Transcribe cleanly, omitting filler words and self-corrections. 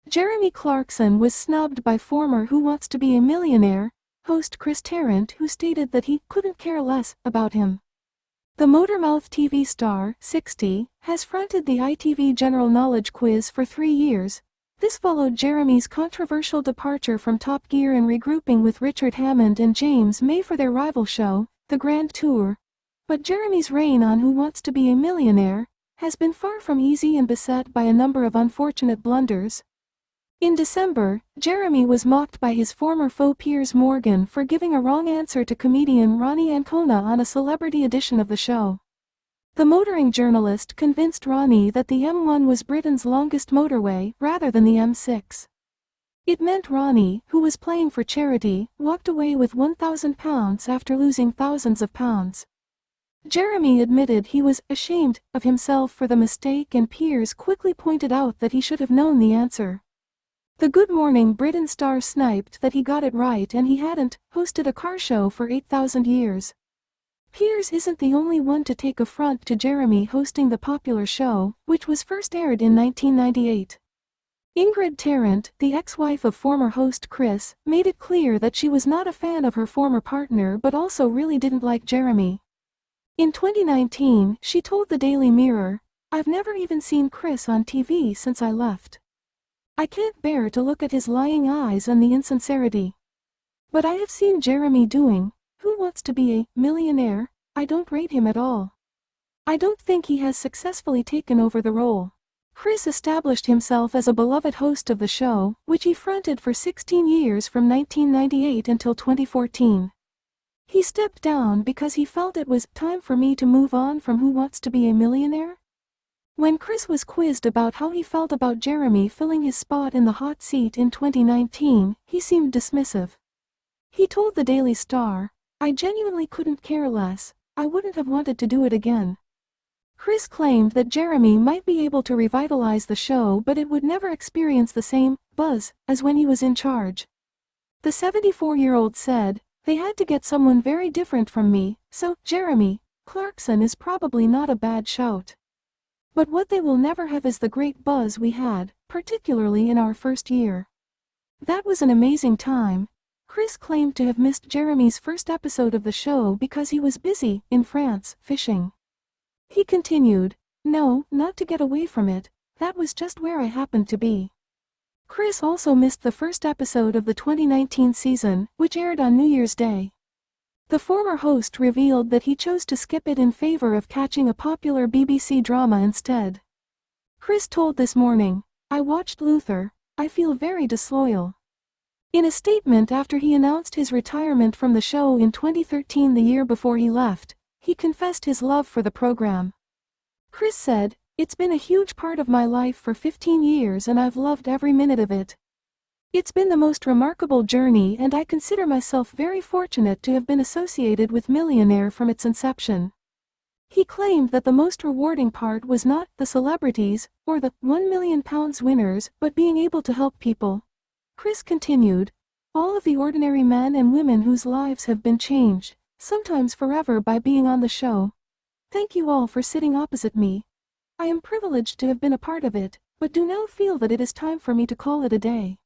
Jeremy Clarkson was snubbed by former Who Wants to Be a Millionaire host Chris Tarrant, who stated that he couldn't care less about him. The Motormouth TV star, 60, has fronted the ITV General Knowledge Quiz for 3 years. This followed Jeremy's controversial departure from Top Gear and regrouping with Richard Hammond and James May for their rival show, The Grand Tour. But Jeremy's reign on Who Wants to Be a Millionaire has been far from easy and beset by a number of unfortunate blunders. In December, Jeremy was mocked by his former foe Piers Morgan for giving a wrong answer to comedian Ronnie Ancona on a celebrity edition of the show. The motoring journalist convinced Ronnie that the M1 was Britain's longest motorway rather than the M6. It meant Ronnie, who was playing for charity, walked away with £1,000 after losing thousands of pounds. Jeremy admitted he was ashamed of himself for the mistake, and Piers quickly pointed out that he should have known the answer. The Good Morning Britain star sniped that he got it right and he hadn't hosted a car show for 8,000 years. Piers isn't the only one to take affront to Jeremy hosting the popular show, which was first aired in 1998. Ingrid Tarrant, the ex-wife of former host Chris, made it clear that she was not a fan of her former partner but also really didn't like Jeremy. In 2019, she told the Daily Mirror, "I've never even seen Chris on TV since I left. I can't bear to look at his lying eyes and the insincerity. But I have seen Jeremy doing Who Wants to Be a Millionaire? I don't rate him at all. I don't think he has successfully taken over the role." Chris established himself as a beloved host of the show, which he fronted for 16 years from 1998 until 2014. He stepped down because he felt it was time for me to move on from Who Wants to Be a Millionaire? When Chris was quizzed about how he felt about Jeremy filling his spot in the hot seat in 2019, he seemed dismissive. He told the Daily Star, "I genuinely couldn't care less. I wouldn't have wanted to do it again." Chris claimed that Jeremy might be able to revitalize the show, but it would never experience the same buzz as when he was in charge. The 74-year-old said, "They had to get someone very different from me, so Jeremy Clarkson is probably not a bad shout. But what they will never have is the great buzz we had, particularly in our first year. That was an amazing time." Chris claimed to have missed Jeremy's first episode of the show because he was busy in France fishing. He continued, "No, not to get away from it, that was just where I happened to be." Chris also missed the first episode of the 2019 season, which aired on New Year's Day. The former host revealed that he chose to skip it in favor of catching a popular BBC drama instead. Chris told This Morning, "I watched Luther. I feel very disloyal." In a statement after he announced his retirement from the show in 2013, the year before he left, he confessed his love for the program. Chris said, "It's been a huge part of my life for 15 years and I've loved every minute of it. It's been the most remarkable journey and I consider myself very fortunate to have been associated with Millionaire from its inception." He claimed that the most rewarding part was not the celebrities or the £1 million winners but being able to help people. Chris continued, "All of the ordinary men and women whose lives have been changed, sometimes forever, by being on the show. Thank you all for sitting opposite me. I am privileged to have been a part of it, but do now feel that it is time for me to call it a day."